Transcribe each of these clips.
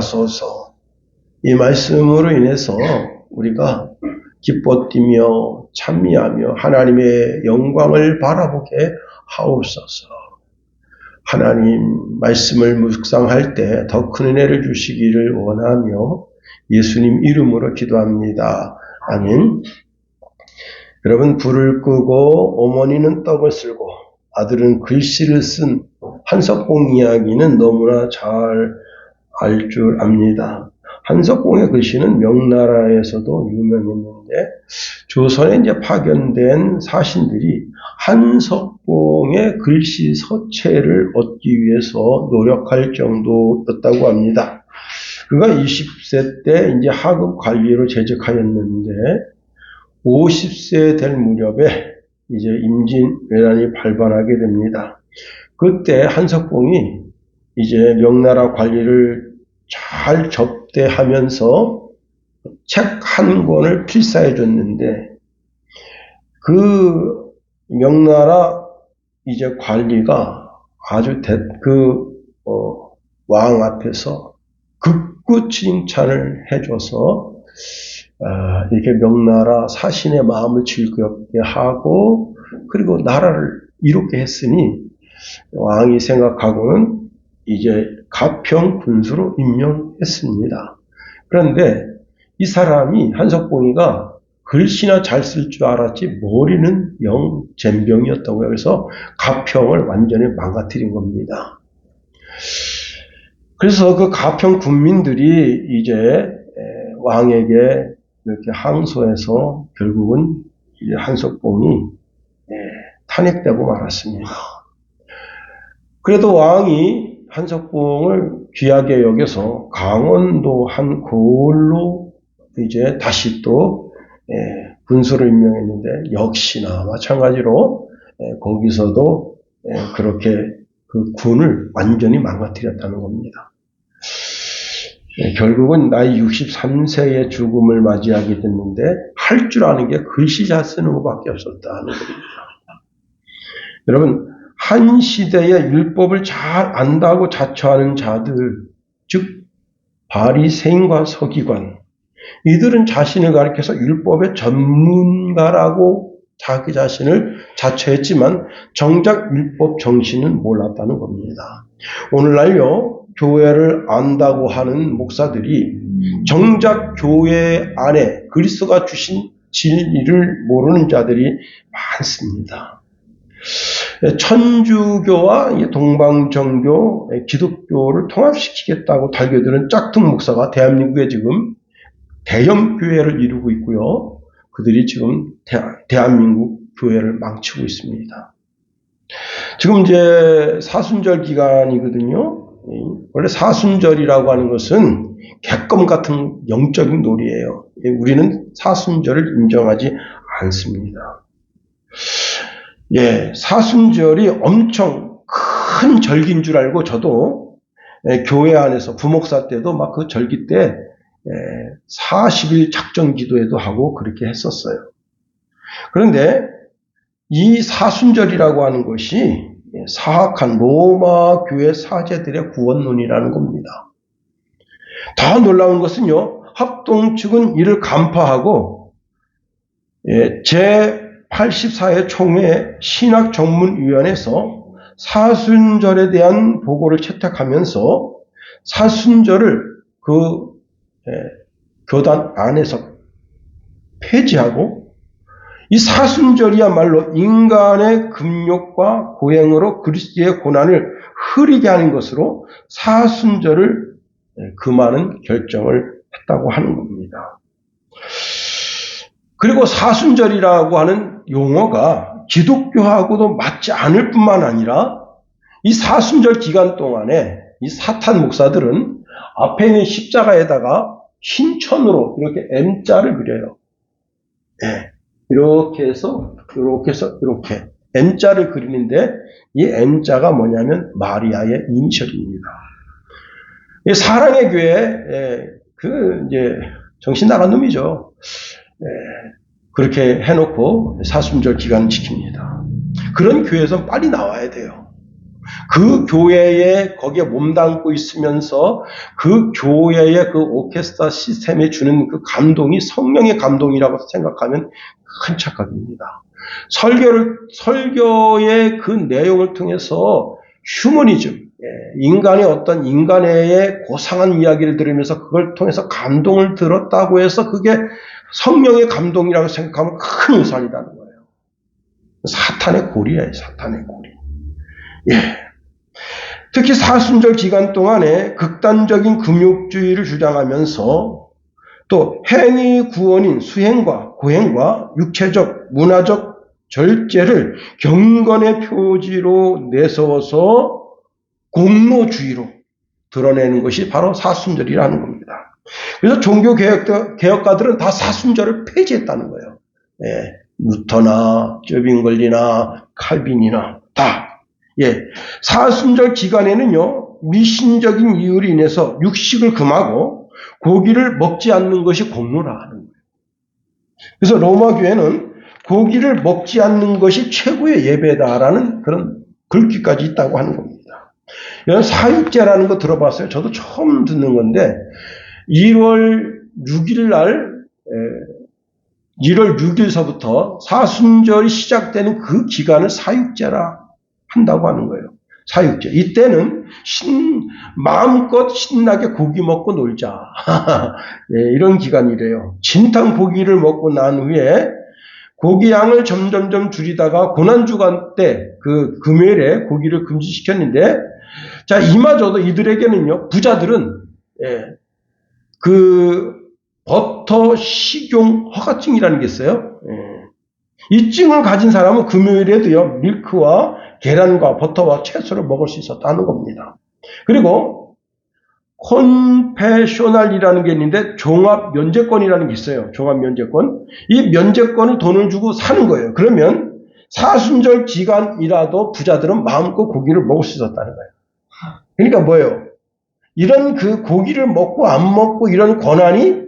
하소서. 이 말씀으로 인해서 우리가 기뻐 뛰며 찬미하며 하나님의 영광을 바라보게 하옵소서. 하나님 말씀을 묵상할 때 더 큰 은혜를 주시기를 원하며 예수님 이름으로 기도합니다. 아멘. 여러분, 불을 끄고 어머니는 떡을 쓸고 아들은 글씨를 쓴 한석봉 이야기는 너무나 잘 알 줄 압니다. 한석봉의 글씨는 명나라에서도 유명했는데 조선에 이제 파견된 사신들이 한석봉의 글씨 서체를 얻기 위해서 노력할 정도였다고 합니다. 그가 20세 때 이제 하급 관리로 재직하였는데 50세 될 무렵에 이제 임진왜란이 발발하게 됩니다. 그때 한석봉이 이제 명나라 관리를 잘 접대하면서 책 한 권을 필사해 줬는데 그 명나라 이제 관리가 아주 왕 앞에서 극구 칭찬을 해줘서 이렇게 명나라 사신의 마음을 즐겁게 하고 그리고 나라를 이롭게 했으니 왕이 생각하고는 이제 가평 군수로 임명했습니다. 그런데 이 사람이 한석봉이가 글씨나 잘 쓸 줄 알았지 머리는 영 젬병이었다고 해서 가평을 완전히 망가뜨린 겁니다. 그래서 그 가평 군민들이 이제 왕에게 이렇게 항소해서 결국은 이제 한석봉이 탄핵되고 말았습니다. 그래도 왕이 한석봉을 귀하게 여겨서 강원도 한 고을로 이제 다시 또 군수를 임명했는데 역시나 마찬가지로 거기서도 그렇게 그 군을 완전히 망가뜨렸다는 겁니다. 결국은 나이 63세의 죽음을 맞이하게 됐는데 할 줄 아는 게 글씨 잘 쓰는 것밖에 없었다는 겁니다. 여러분, 한 시대의 율법을 잘 안다고 자처하는 자들, 즉 바리새인과 서기관, 이들은 자신을 가리켜서 율법의 전문가라고 자기 자신을 자처했지만 정작 율법 정신은 몰랐다는 겁니다. 오늘날요, 교회를 안다고 하는 목사들이 정작 교회 안에 그리스도가 주신 진리를 모르는 자들이 많습니다. 천주교와 동방정교, 기독교를 통합시키겠다고 달겨드는 짝퉁 목사가 대한민국에 지금 대형 교회를 이루고 있고요. 그들이 지금 대한민국 교회를 망치고 있습니다. 지금 이제 사순절 기간이거든요. 원래 사순절이라고 하는 것은 객검 같은 영적인 놀이예요. 우리는 사순절을 인정하지 않습니다. 사순절이 엄청 큰 절기인 줄 알고 저도 교회 안에서 부목사 때도 막 그 절기 때 40일 작정 기도회도 하고 그렇게 했었어요. 그런데 이 사순절이라고 하는 것이 사악한 로마 교회 사제들의 구원론이라는 겁니다. 더 놀라운 것은요, 합동 측은 이를 간파하고 제84회 총회 신학전문위원회에서 사순절에 대한 보고를 채택하면서 사순절을 그 교단 안에서 폐지하고 이 사순절이야말로 인간의 금욕과 고행으로 그리스도의 고난을 흐리게 하는 것으로 사순절을 금하는 결정을 했다고 하는 겁니다. 그리고 사순절이라고 하는 용어가 기독교하고도 맞지 않을 뿐만 아니라 이 사순절 기간 동안에 이 사탄 목사들은 앞에 있는 십자가에다가 흰 천으로 이렇게 M자를 그려요. 이렇게 해서 이렇게 M자를 그리는데 이 M자가 뭐냐면 마리아의 이니셜입니다. 사랑의 교회 이제 정신 나간 놈이죠. 그렇게 해놓고 사순절 기간을 지킵니다. 그런 교회에서 빨리 나와야 돼요. 그 교회에 거기에 몸담고 있으면서 그 교회의 그 오케스트라 시스템에 주는 그 감동이 성령의 감동이라고 생각하면 큰 착각입니다. 설교의 그 내용을 통해서 휴머니즘, 인간의 어떤 인간의 고상한 이야기를 들으면서 그걸 통해서 감동을 들었다고 해서 그게 성령의 감동이라고 생각하면 큰 오산이라는 거예요. 사탄의 고리예요, 사탄의 고리. 특히 사순절 기간 동안에 극단적인 금욕주의를 주장하면서 또 행위 구원인 수행과 고행과 육체적, 문화적 절제를 경건의 표지로 내세워서 공로주의로 드러내는 것이 바로 사순절이라는 겁니다. 그래서 종교개혁가들은 다 사순절을 폐지했다는 거예요. 루터나 쩌빙걸리나 칼빈이나 다. 사순절 기간에는요, 미신적인 이유로 인해서 육식을 금하고 고기를 먹지 않는 것이 공로라 하는 거예요. 그래서 로마 교회는 고기를 먹지 않는 것이 최고의 예배다라는 그런 글귀까지 있다고 하는 겁니다. 이런 사육제라는 거 들어봤어요? 저도 처음 듣는 건데 1월 6일 날 1월 6일서부터 사순절이 시작되는 그 기간을 사육제라 한다고 하는 거예요. 사육제. 이때는 마음껏 신나게 고기 먹고 놀자. 이런 기간이래요. 진탕 고기를 먹고 난 후에 고기 양을 점점점 줄이다가 고난주간 때 그 금요일에 고기를 금지시켰는데, 자, 이마저도 이들에게는요, 부자들은 그 버터 식용 허가증이라는 게 있어요. 이 증을 가진 사람은 금요일에도요, 밀크와 계란과 버터와 채소를 먹을 수 있었다는 겁니다. 그리고 콘페셔널이라는 게 있는데 종합 면제권이라는 게 있어요. 종합 면제권. 이 면제권을 돈을 주고 사는 거예요. 그러면 사순절 기간이라도 부자들은 마음껏 고기를 먹을 수 있었다는 거예요. 그러니까 뭐예요? 이런 그 고기를 먹고 안 먹고 이런 권한이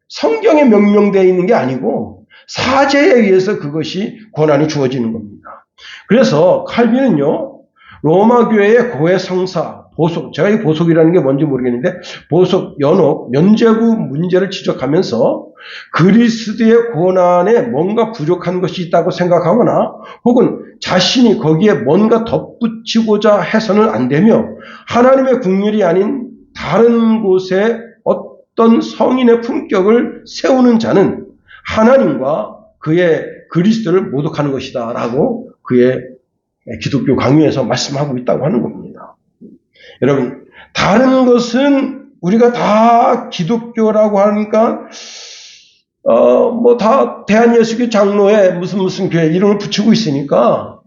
성경에 명명되어 있는 게 아니고 사제에 의해서 그것이 권한이 주어지는 겁니다. 그래서 칼빈은요, 로마 교회의 고해 성사, 보속, 제가 이 보속이라는 게 뭔지 모르겠는데 보속, 연옥, 면제구 문제를 지적하면서 그리스도의 권한에 뭔가 부족한 것이 있다고 생각하거나 혹은 자신이 거기에 뭔가 덧붙이고자 해서는 안 되며 하나님의 국률이 아닌 다른 곳에 어떤 성인의 품격을 세우는 자는 하나님과 그의 그리스도를 모독하는 것이다 라고 그의 기독교 강요에서 말씀하고 있다고 하는 겁니다. 여러분, 다른 것은 우리가 다 기독교라고 하니까 다 대한예수교 장로에 무슨 교회 이름을 붙이고 있으니까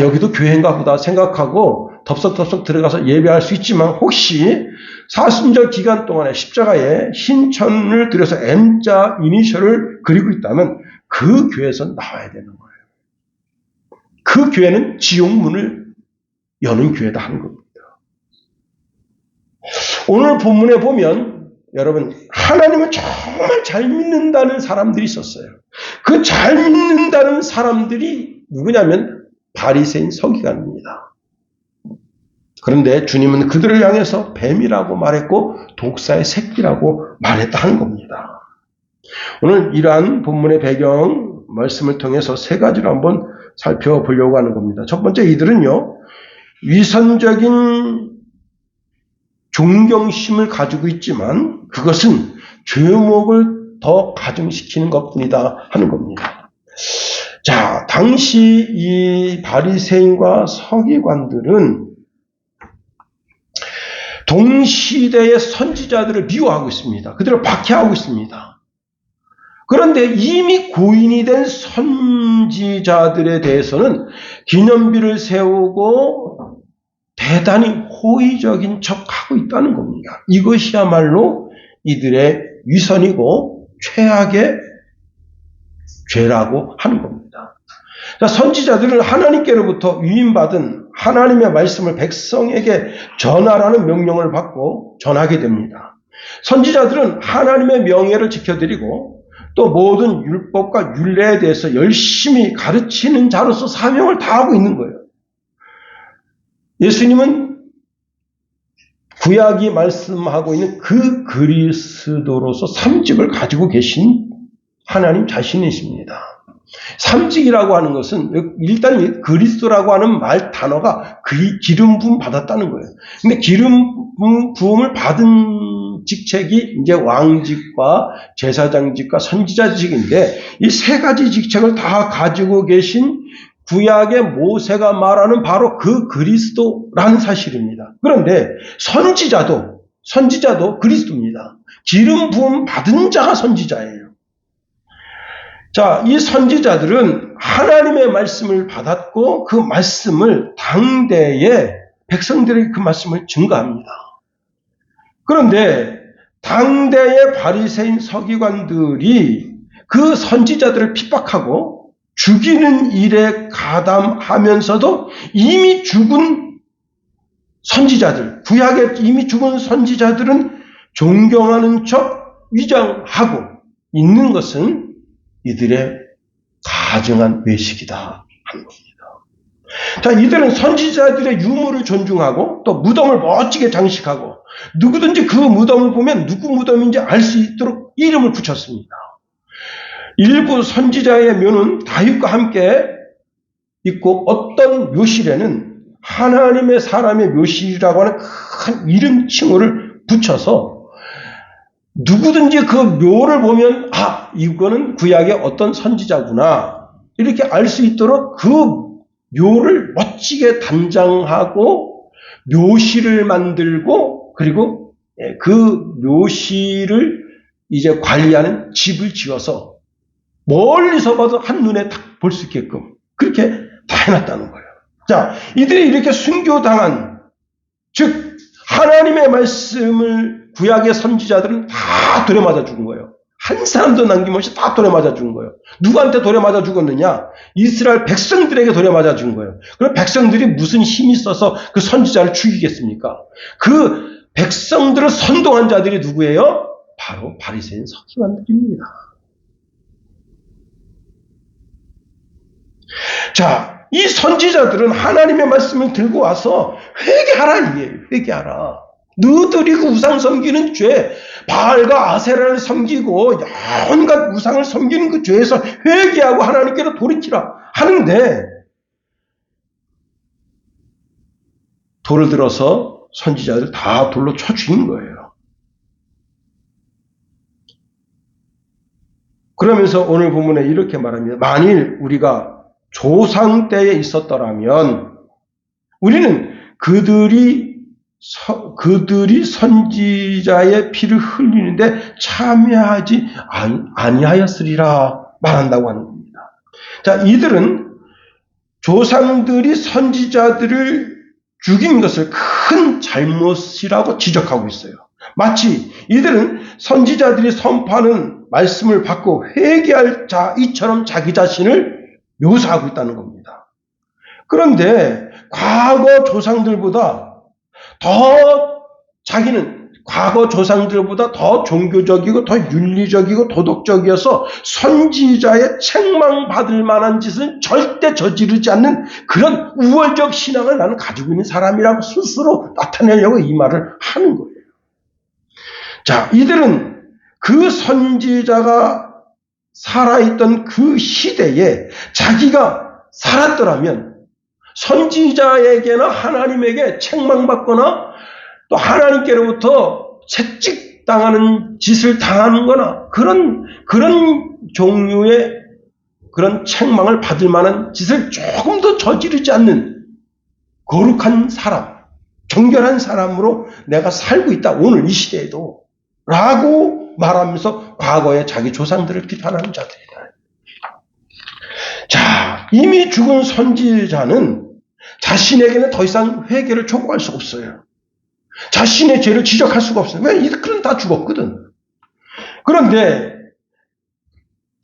여기도 교회인가 보다 생각하고 덥석덥석 들어가서 예배할 수 있지만 혹시 사순절 기간 동안에 십자가에 흰 천을 들여서 M자 이니셜을 그리고 있다면 그 교회에서 나와야 되는 거예요. 그 교회는 지옥문을 여는 교회다 하는 겁니다. 오늘 본문에 보면 여러분, 하나님을 정말 잘 믿는다는 사람들이 있었어요. 그 잘 믿는다는 사람들이 누구냐면 바리새인 서기관입니다. 그런데 주님은 그들을 향해서 뱀이라고 말했고 독사의 새끼라고 말했다는 겁니다. 오늘 이러한 본문의 배경 말씀을 통해서 세 가지로 한번 살펴보려고 하는 겁니다. 첫 번째, 이들은요, 위선적인 존경심을 가지고 있지만 그것은 죄목을 더 가중시키는 것뿐이다 하는 겁니다. 자, 당시 이 바리새인과 서기관들은 동시대의 선지자들을 미워하고 있습니다. 그들을 박해하고 있습니다. 그런데 이미 고인이 된 선지자들에 대해서는 기념비를 세우고 대단히 호의적인 척하고 있다는 겁니다. 이것이야말로 이들의 위선이고 최악의 죄라고 하는 겁니다. 자, 선지자들은 하나님께로부터 위임받은 하나님의 말씀을 백성에게 전하라는 명령을 받고 전하게 됩니다. 선지자들은 하나님의 명예를 지켜드리고 또 모든 율법과 율례에 대해서 열심히 가르치는 자로서 사명을 다하고 있는 거예요. 예수님은 구약이 말씀하고 있는 그 그리스도로서 삼직을 가지고 계신 하나님 자신이십니다. 삼직이라고 하는 것은 일단 그리스도라고 하는 말 단어가 기름 부음 받았다는 거예요. 근데 기름 부음을 받은 직책이 이제 왕직과 제사장직과 선지자직인데 이 세 가지 직책을 다 가지고 계신 구약의 모세가 말하는 바로 그 그리스도라는 사실입니다. 그런데 선지자도 그리스도입니다. 기름 부음 받은 자가 선지자예요. 자, 이 선지자들은 하나님의 말씀을 받았고 그 말씀을 당대의 백성들에게 그 말씀을 증거합니다. 그런데 당대의 바리새인 서기관들이 그 선지자들을 핍박하고 죽이는 일에 가담하면서도 이미 죽은 선지자들, 구약에 이미 죽은 선지자들은 존경하는 척 위장하고 있는 것은 이들의 가증한 외식이다 하는 겁니다. 자, 이들은 선지자들의 유물을 존중하고 또 무덤을 멋지게 장식하고 누구든지 그 무덤을 보면 누구 무덤인지 알 수 있도록 이름을 붙였습니다. 일부 선지자의 묘는 다윗과 함께 있고 어떤 묘실에는 하나님의 사람의 묘실이라고 하는 큰 이름 칭호를 붙여서 누구든지 그 묘를 보면 이거는 구약의 어떤 선지자구나 이렇게 알 수 있도록 그 묘를 멋지게 단장하고 묘실을 만들고 그리고 그 묘실을 이제 관리하는 집을 지어서 멀리서 봐도 한눈에 딱 볼 수 있게끔 그렇게 다 해놨다는 거예요. 자, 이들이 이렇게 순교당한, 즉 하나님의 말씀을 구약의 선지자들은 다 돌에 맞아 죽은 거예요. 한 사람도 남김없이 다 돌에 맞아 죽은 거예요. 누구한테 돌에 맞아 죽었느냐? 이스라엘 백성들에게 돌에 맞아 죽은 거예요. 그럼 백성들이 무슨 힘이 있어서 그 선지자를 죽이겠습니까? 그 백성들을 선동한 자들이 누구예요? 바로 바리새인 서기관들입니다. 자, 이 선지자들은 하나님의 말씀을 들고 와서 회개하라 이게요. 회개하라. 너희들이 그 우상 섬기는 죄, 바알과 아세라를 섬기고 온갖 우상을 섬기는 그 죄에서 회개하고 하나님께로 돌이키라 하는데 돌을 들어서 선지자들 다 돌로 쳐 죽인 거예요. 그러면서 오늘 본문에 이렇게 말합니다. 만일 우리가 조상 때에 있었더라면 우리는 그들이 선지자의 피를 흘리는데 참여하지 아니하였으리라 말한다고 하는 겁니다. 자, 이들은 조상들이 선지자들을 죽인 것을 큰 잘못이라고 지적하고 있어요. 마치 이들은 선지자들이 선포하는 말씀을 받고 회개할 자이처럼 자기 자신을 묘사하고 있다는 겁니다. 그런데 과거 조상들보다 더 종교적이고 더 윤리적이고 도덕적이어서 선지자의 책망받을 만한 짓은 절대 저지르지 않는 그런 우월적 신앙을 나는 가지고 있는 사람이라고 스스로 나타내려고 이 말을 하는 거예요. 자, 이들은 그 선지자가 살아있던 그 시대에 자기가 살았더라면 선지자에게나 하나님에게 책망받거나 또 하나님께로부터 채찍당하는 짓을 당하는 거나 그런 종류의 그런 책망을 받을 만한 짓을 조금 더 저지르지 않는 거룩한 사람, 정결한 사람으로 내가 살고 있다. 오늘 이 시대에도. 라고 말하면서 과거에 자기 조상들을 비판하는 자들이다. 자, 이미 죽은 선지자는 자신에게는 더 이상 회개를 촉구할 수 없어요. 자신의 죄를 지적할 수가 없어요. 왜? 이들은 다 죽었거든. 그런데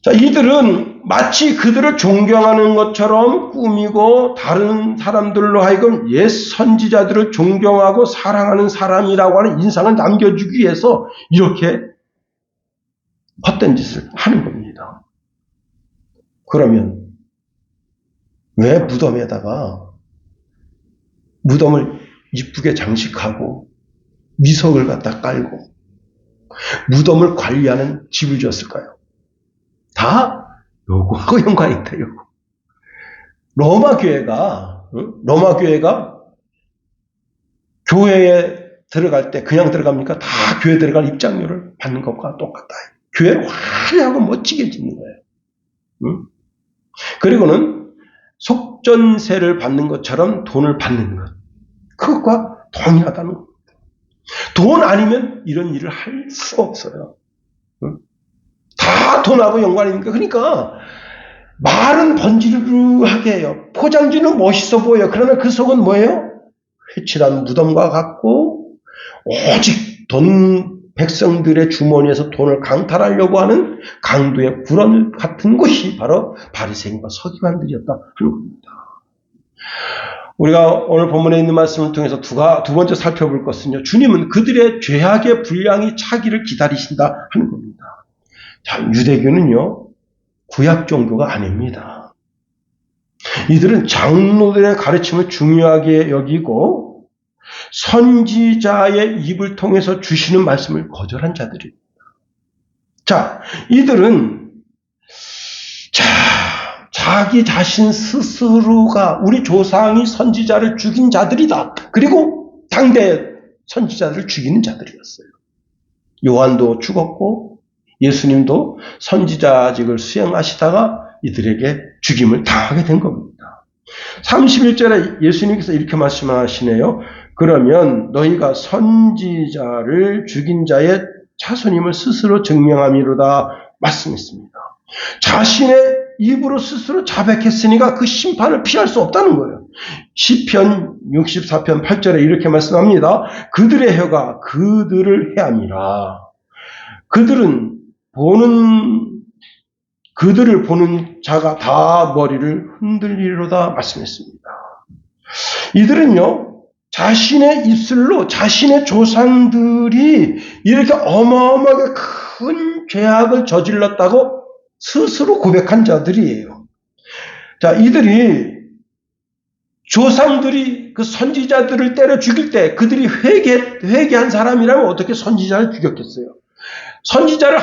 자, 이들은 마치 그들을 존경하는 것처럼 꾸미고 다른 사람들로 하여금 옛 선지자들을 존경하고 사랑하는 사람이라고 하는 인상을 남겨주기 위해서 이렇게 헛된 짓을 하는 겁니다. 그러면 왜 무덤에다가 무덤을 이쁘게 장식하고 미석을 갖다 깔고 무덤을 관리하는 집을 지었을까요? 다 요거하고 연관이 있다. 요거. 로마 교회가 교회에 들어갈 때 그냥 들어갑니까? 다 교회 들어갈 입장료를 받는 것과 똑같다. 교회를 화려하고 멋지게 짓는 거예요. 응? 그리고는 속전세를 받는 것처럼 돈을 받는 것. 그것과 동일하다는 겁니다. 돈 아니면 이런 일을 할 수 없어요. 응? 다 돈하고 연관이니까. 그러니까 말은 번지르르하게 해요. 포장지는 멋있어 보여요. 그러나 그 속은 뭐예요? 회칠한 무덤과 같고 오직 백성들의 주머니에서 돈을 강탈하려고 하는 강도의 불원 같은 것이 바로 바리새인과 서기관들이었다 하는 겁니다. 우리가 오늘 본문에 있는 말씀을 통해서 두 번째 살펴볼 것은요. 주님은 그들의 죄악의 분량이 차기를 기다리신다 하는 겁니다. 자, 유대교는요. 구약 종교가 아닙니다. 이들은 장로들의 가르침을 중요하게 여기고 선지자의 입을 통해서 주시는 말씀을 거절한 자들입니다. 자, 이들은 자기 자신 스스로가 우리 조상이 선지자를 죽인 자들이다. 그리고 당대 선지자들을 죽이는 자들이었어요. 요한도 죽었고 예수님도 선지자직을 수행하시다가 이들에게 죽임을 당하게 된 겁니다. 31절에 예수님께서 이렇게 말씀하시네요. 그러면 너희가 선지자를 죽인 자의 자손임을 스스로 증명함이로다 말씀했습니다. 자신의 입으로 스스로 자백했으니까 그 심판을 피할 수 없다는 거예요. 시편 64편 8절에 이렇게 말씀합니다. 그들의 혀가 그들을 해함이라. 그들을 보는 자가 다 머리를 흔들리로다 말씀했습니다. 이들은요, 자신의 입술로 자신의 조상들이 이렇게 어마어마하게 큰 죄악을 저질렀다고 스스로 고백한 자들이에요. 자, 이들이 조상들이 그 선지자들을 때려 죽일 때 그들이 회개한 사람이라면 어떻게 선지자를 죽였겠어요? 선지자를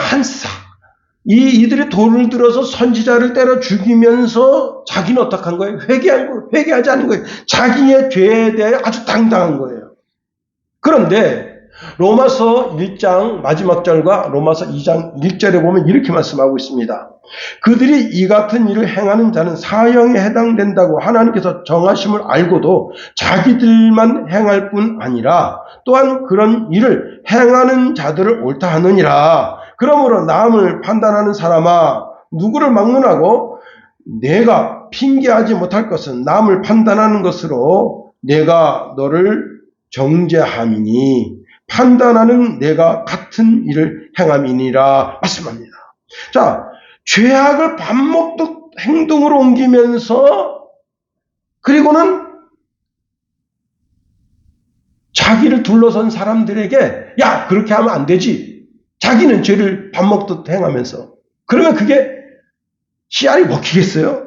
이들이 돌을 들어서 선지자를 때려 죽이면서 자기는 어떡한 거예요? 회개하지 않은 거예요. 자기의 죄에 대해 아주 당당한 거예요. 그런데 로마서 1장 마지막 절과 로마서 2장 1절에 보면 이렇게 말씀하고 있습니다. 그들이 이 같은 일을 행하는 자는 사형에 해당된다고 하나님께서 정하심을 알고도 자기들만 행할 뿐 아니라 또한 그런 일을 행하는 자들을 옳다 하느니라. 그러므로 남을 판단하는 사람아, 누구를 막론하고 내가 핑계하지 못할 것은 남을 판단하는 것으로 내가 너를 정죄함이니 판단하는 내가 같은 일을 행함이니라 말씀합니다. 자, 죄악을 밥 먹듯 행동으로 옮기면서 그리고는 자기를 둘러선 사람들에게 야, 그렇게 하면 안 되지. 자기는 죄를 밥 먹듯 행하면서. 그러면 그게 씨알이 먹히겠어요?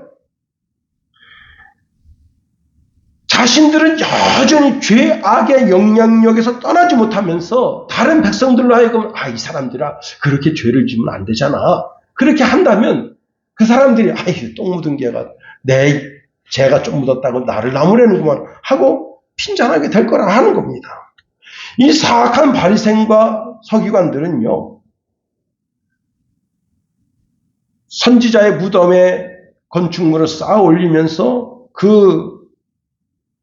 자신들은 여전히 죄악의 영향력에서 떠나지 못하면서 다른 백성들로 하여금 이 사람들아 그렇게 죄를 지으면 안 되잖아. 그렇게 한다면 그 사람들이 똥 묻은 개가 내 죄가 좀 묻었다고 나를 나무라는구만 하고 핀잔하게 될 거라 하는 겁니다. 이 사악한 바리새인과 서기관들은요. 선지자의 무덤에 건축물을 쌓아 올리면서 그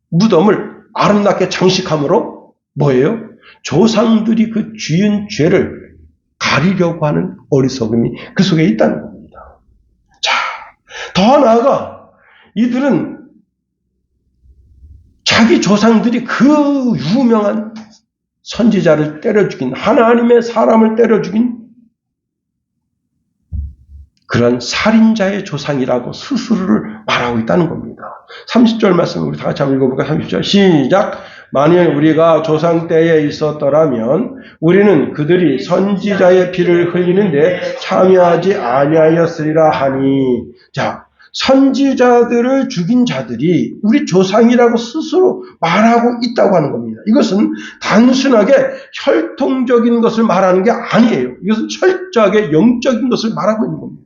무덤을 아름답게 장식함으로 뭐예요? 조상들이 그 지은 죄를 가리려고 하는 어리석음이 그 속에 있다는 겁니다. 자, 더 나아가 이들은 자기 조상들이 그 유명한 선지자를 때려 죽인 하나님의 사람을 때려 죽인 그런 살인자의 조상이라고 스스로를 말하고 있다는 겁니다. 30절 말씀을 우리 다 같이 한번 읽어볼까요? 30절 시작. 만일 우리가 조상 때에 있었더라면 우리는 그들이 선지자의 피를 흘리는데 참여하지 아니하였으리라 하니. 자, 선지자들을 죽인 자들이 우리 조상이라고 스스로 말하고 있다고 하는 겁니다. 이것은 단순하게 혈통적인 것을 말하는 게 아니에요. 이것은 철저하게 영적인 것을 말하고 있는 겁니다.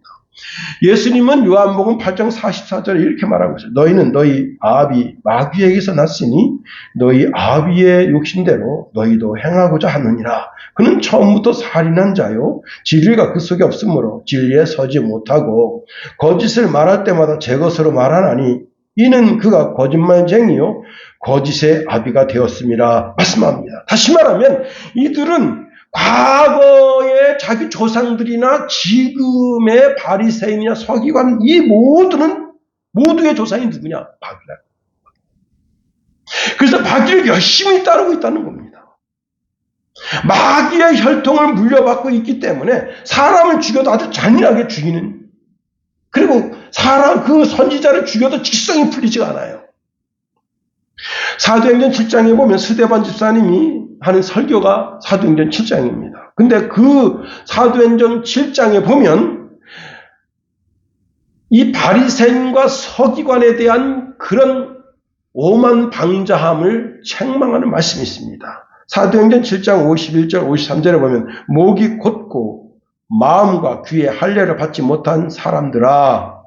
예수님은 요한복음 8장 44절에 이렇게 말하고 있어요. 너희는 너희 아비 마귀에게서 났으니 너희 아비의 욕심대로 너희도 행하고자 하느니라. 그는 처음부터 살인한 자요 진리가 그 속에 없으므로 진리에 서지 못하고 거짓을 말할 때마다 제 것으로 말하나니 이는 그가 거짓말쟁이요 거짓의 아비가 되었음이라 말씀합니다. 다시 말하면 이들은 과거의 자기 조상들이나 지금의 바리새인이나 서기관 이 모두의 조상이 누구냐? 마귀라. 그래서 마귀를 열심히 따르고 있다는 겁니다. 마귀의 혈통을 물려받고 있기 때문에 사람을 죽여도 아주 잔인하게 죽이는, 그리고 그 선지자를 죽여도 직성이 풀리지가 않아요. 사도행전 7장에 보면 스데반 집사님이 하는 설교가 사도행전 7장입니다. 근데 그 사도행전 7장에 보면 이 바리새인과 서기관에 대한 그런 오만방자함을 책망하는 말씀이 있습니다. 사도행전 7장 51절 53절에 보면 목이 곧고 마음과 귀에 할례를 받지 못한 사람들아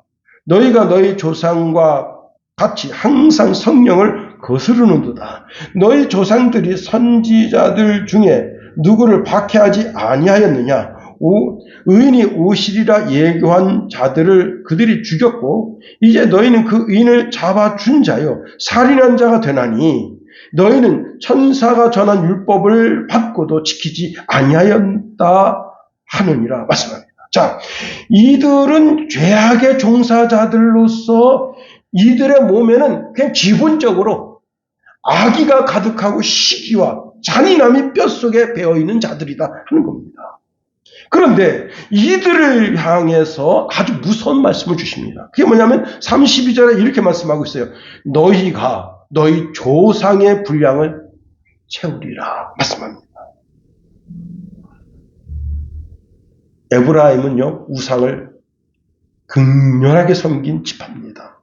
너희가 너희 조상과 같이 항상 성령을 거스르는도다. 너희 조상들이 선지자들 중에 누구를 박해하지 아니하였느냐? 의인이 오시리라 예고한 자들을 그들이 죽였고 이제 너희는 그 의인을 잡아준 자요 살인한 자가 되나니 너희는 천사가 전한 율법을 받고도 지키지 아니하였다 하느니라 말씀합니다. 자, 이들은 죄악의 종사자들로서 이들의 몸에는 그냥 기본적으로 악의가 가득하고 시기와 잔인함이 뼛속에 배어있는 자들이다 하는 겁니다. 그런데 이들을 향해서 아주 무서운 말씀을 주십니다. 그게 뭐냐면 32절에 이렇게 말씀하고 있어요. 너희가 너희 조상의 분량을 채우리라 말씀합니다. 에브라임은요 우상을 극렬하게 섬긴 지파입니다.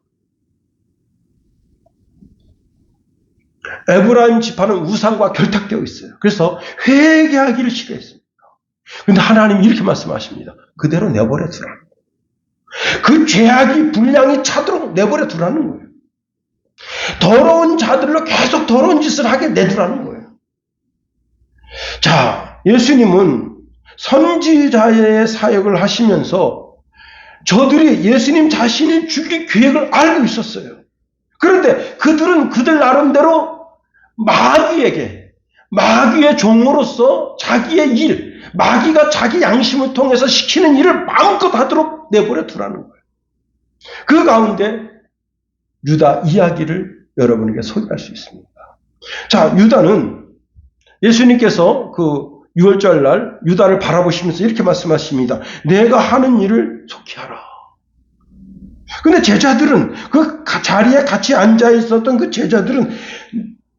에브라임 지파는 우상과 결탁되어 있어요. 그래서 회개하기를 싫어했습니다. 그런데 하나님이 이렇게 말씀하십니다. 그대로 내버려 두라는 거예요. 그 죄악이 분량이 차도록 내버려 두라는 거예요. 더러운 자들로 계속 더러운 짓을 하게 내두라는 거예요. 자, 예수님은 선지자의 사역을 하시면서 저들이 예수님 자신이 죽일 계획을 알고 있었어요. 그런데 그들은 그들 나름대로 마귀의 종으로서 자기의 일, 마귀가 자기 양심을 통해서 시키는 일을 마음껏 하도록 내버려 두라는 거예요. 그 가운데 유다 이야기를 여러분에게 소개할 수 있습니다. 자, 유다는 예수님께서 그 6월절 날 유다를 바라보시면서 이렇게 말씀하십니다. 내가 하는 일을 속히 하라. 근데 제자들은 그 자리에 같이 앉아 있었던 그 제자들은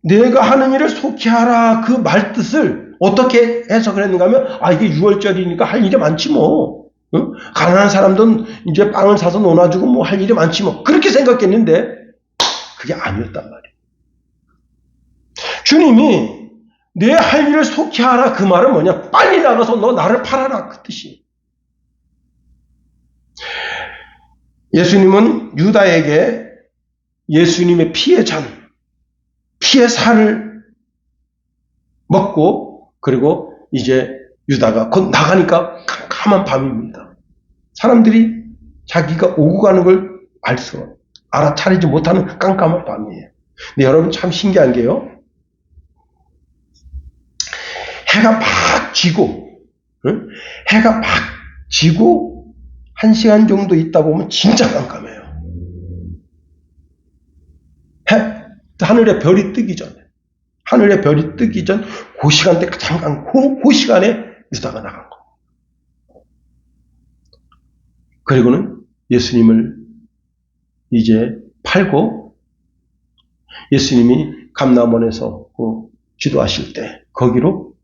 내가 하는 일을 속히 하라 그 말뜻을 어떻게 해석을 했는가 하면 이게 6월절이니까 할 일이 많지 뭐. 응? 가난한 사람들은 이제 빵을 사서 논아주고 뭐 할 일이 많지 뭐. 그렇게 생각했는데 그게 아니었단 말이에요. 주님이 내 할 일을 속히 하라 그 말은 뭐냐? 빨리 나가서 너 나를 팔아라 그 뜻이. 예수님은 유다에게 예수님의 피의 잔, 피의 살을 먹고 그리고 이제 유다가 곧 나가니까 캄캄한 밤입니다. 사람들이 자기가 오고 가는 걸 알아차리지 못하는 깜깜한 밤이에요. 근데 여러분 참 신기한 게요. 해가 막 지고, 해가 막 지고 1시간 정도 있다 보면 진짜 깜깜해요. 하늘에 별이 뜨기 전에. 하늘에 별이 뜨기 전 그 시간대 잠깐 그 시간에 유다가 나간 거. 그리고는 예수님을 이제 팔고 예수님이 감람원에서 기도하실 때 거기로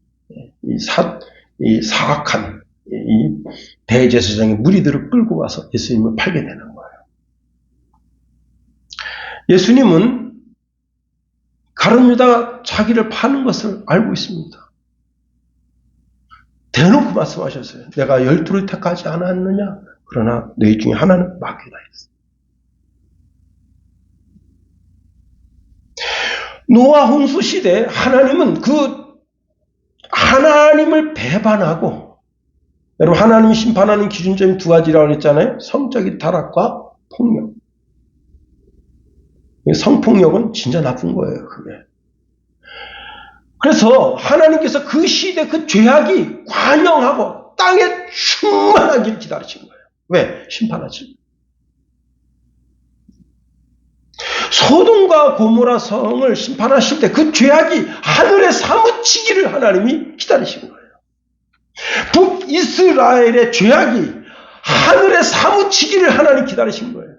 이 사악한 이 대제사장의 무리들을 끌고 와서 예수님을 팔게 되는 거예요. 예수님은 가룟 유다가 자기를 파는 것을 알고 있습니다. 대놓고 말씀하셨어요. 내가 12를 택하지 않았느냐? 그러나 너희 중에 하나는 마귀다 했어요. 노아 홍수 시대 하나님은 하나님을 배반하고, 여러분 하나님이 심판하는 기준점이 두 가지라고 했잖아요. 성적인 타락과 폭력. 성폭력은 진짜 나쁜 거예요, 그게. 그래서 하나님께서 그 시대 그 죄악이 관영하고 땅에 충만하기를 기다리신 거예요. 왜? 심판하지. 소돔과 고모라 성을 심판하실 때 그 죄악이 하늘에 사무치기를 하나님이 기다리신 거예요. 북이스라엘의 죄악이 하늘에 사무치기를 하나님 기다리신 거예요.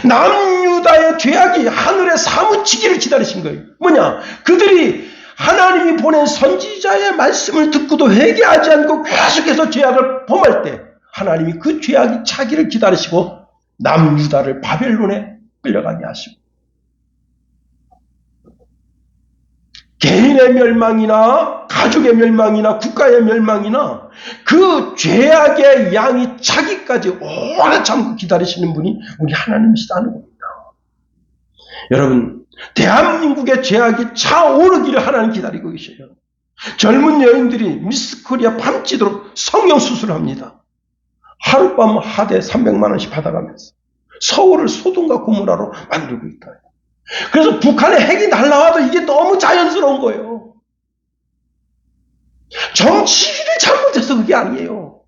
남유다의 죄악이 하늘에 사무치기를 기다리신 거예요. 뭐냐? 그들이 하나님이 보낸 선지자의 말씀을 듣고도 회개하지 않고 계속해서 죄악을 범할 때 하나님이 그 죄악이 차기를 기다리시고 남유다를 바벨론에 끌려가게 하시고, 개인의 멸망이나 가족의 멸망이나 국가의 멸망이나 그 죄악의 양이 차기까지 오래 참고 기다리시는 분이 우리 하나님이시다는 겁니다. 여러분, 대한민국의 죄악이 차오르기를 하나님 기다리고 계셔요. 젊은 여인들이 미스코리아 밤지도록 성형수술을 합니다. 하룻밤 하대 300만 원씩 받아가면서 서울을 소돔과 고모라로 만들고 있다. 그래서 북한의 핵이 날라와도 이게 너무 자연스러운 거예요. 정치를 잘못해서 그게 아니에요.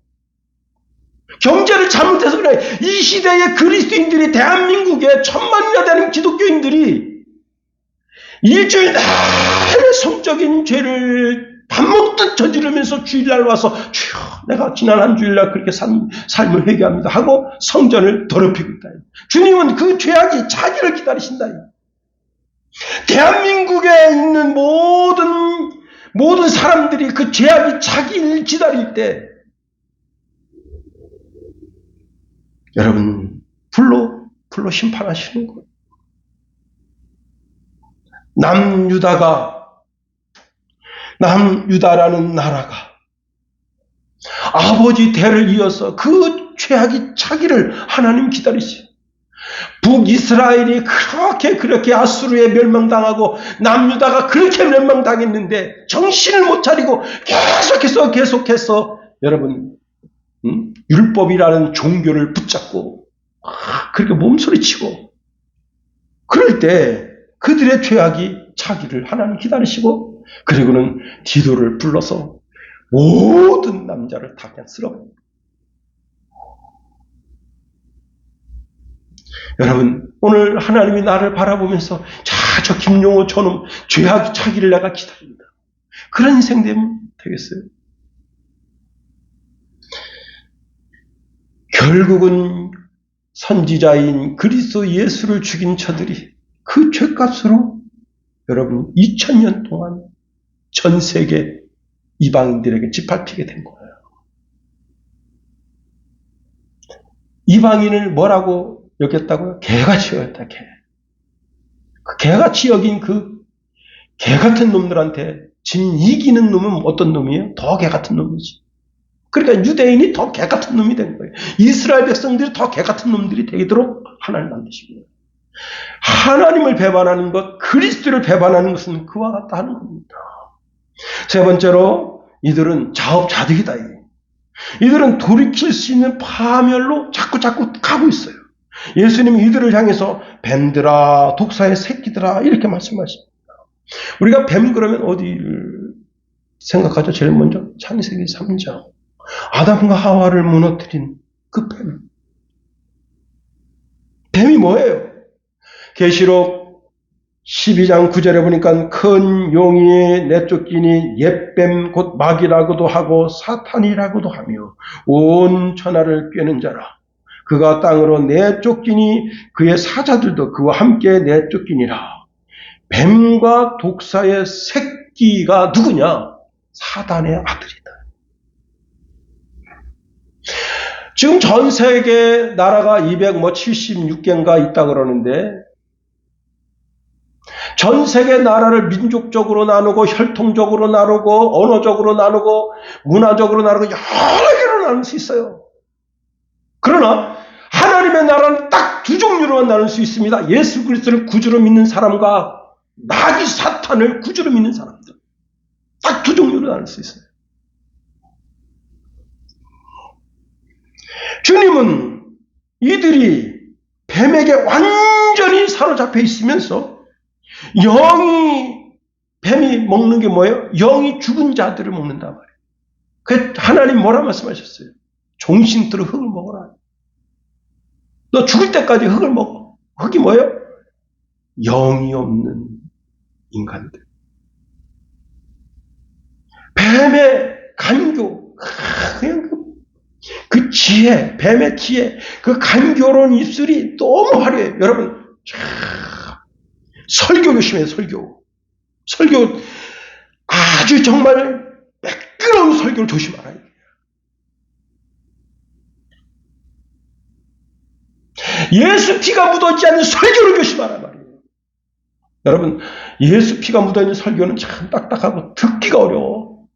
경제를 잘못해서 그래. 이 시대의 그리스도인들이, 대한민국의 1000만여 되는 기독교인들이 일주일 내내 성적인 죄를 밥 먹듯 저지르면서 주일날 와서 주여 내가 지난 한 주일날 그렇게 삶을 회개합니다 하고 성전을 더럽히고 있다. 주님은 그 죄악이 자기를 기다리신다. 대한민국에 있는 모든 사람들이 그 죄악이 자기를 기다릴 때 여러분 불로 심판하시는 거예요. 남유다라는 나라가 아버지 대를 이어서 그 죄악이 차기를 하나님 기다리시죠. 북이스라엘이 그렇게 아수르에 멸망당하고 남유다가 그렇게 멸망당했는데 정신을 못 차리고 계속해서 여러분 율법이라는 종교를 붙잡고 그렇게 몸소리치고 그럴 때 그들의 죄악이 차기를 하나님 기다리시고, 그리고는 디도를 불러서 모든 남자를 다 그냥 쓸어버립니다. 여러분, 오늘 하나님이 나를 바라보면서 저 김용호 저놈 죄악이 차기를 내가 기다립니다. 그런 인생 되면 되겠어요? 결국은 선지자인 그리스도 예수를 죽인 저들이 그 죄값으로 여러분 2000년 동안 전 세계 이방인들에게 짓밟히게 된 거예요. 이방인을 뭐라고 여겼다고요? 개같이 여겼다. 그 개같이 여긴 그 개같은 놈들한테 진 이기는 놈은 어떤 놈이에요? 더 개같은 놈이지. 그러니까 유대인이 더 개같은 놈이 된 거예요. 이스라엘 백성들이 더 개같은 놈들이 되도록 하나님 만드신 거예요. 하나님을 배반하는 것, 그리스도를 배반하는 것은 그와 같다 하는 겁니다. 세 번째로 이들은 자업자득이다. 이들은 돌이킬 수 있는 파멸로 자꾸 가고 있어요. 예수님이 이들을 향해서 뱀들아, 독사의 새끼들아 이렇게 말씀하십니다. 우리가 뱀 그러면 어디를 생각하죠? 제일 먼저 창세기 3장 아담과 하와를 무너뜨린 그 뱀. 뱀이 뭐예요? 계시록 12장 9절에 보니까 큰 용이 내쫓기니 옛뱀 곧 마귀라고도 하고 사탄이라고도 하며 온 천하를 꿰는 자라. 그가 땅으로 내쫓기니 그의 사자들도 그와 함께 내쫓기니라. 뱀과 독사의 새끼가 누구냐? 사단의 아들이다. 지금 전 세계 나라가 276개인가 있다 그러는데 전 세계 나라를 민족적으로 나누고 혈통적으로 나누고 언어적으로 나누고 문화적으로 나누고 여러 개로 나눌 수 있어요. 그러나 하나님의 나라는 딱 두 종류로만 나눌 수 있습니다. 예수 그리스도를 구주로 믿는 사람과 마귀 사탄을 구주로 믿는 사람들. 딱 두 종류로 나눌 수 있어요. 주님은 이들이 뱀에게 완전히 사로잡혀 있으면서 뱀이 먹는 게 뭐예요? 영이 죽은 자들을 먹는단 말이에요. 그 하나님 뭐라 말씀하셨어요? 종신토록 흙을 먹어라. 너 죽을 때까지 흙을 먹어. 흙이 뭐예요? 영이 없는 인간들. 뱀의 간교, 그냥 그 지혜, 뱀의 지혜, 그 간교로운 입술이 너무 화려해요. 여러분, 설교 조심해요, 설교. 아주 정말 매끄러운 설교를 조심하라. 예수 피가 묻어있지 않는 설교를 조심하라 말이에요. 여러분, 예수 피가 묻어있는 설교는 참 딱딱하고 듣기가 어려워.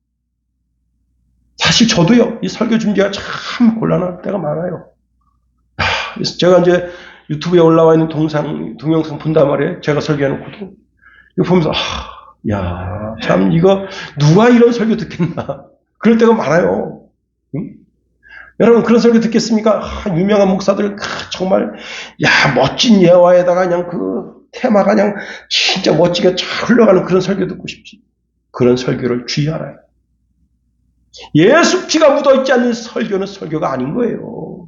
사실 저도요, 이 설교 준비가 참 곤란할 때가 많아요. 그래서 제가 이제 유튜브에 올라와 있는 동영상 본단 말이에요. 제가 설교해놓고도. 이거 보면서, 참, 이거, 누가 이런 설교 듣겠나. 그럴 때가 많아요. 응? 여러분, 그런 설교 듣겠습니까? 유명한 목사들, 정말, 멋진 예화에다가 그냥 테마가 그냥 진짜 멋지게 잘 흘러가는 그런 설교 듣고 싶지. 그런 설교를 주의하라. 예수 피가 묻어있지 않는 설교는 설교가 아닌 거예요.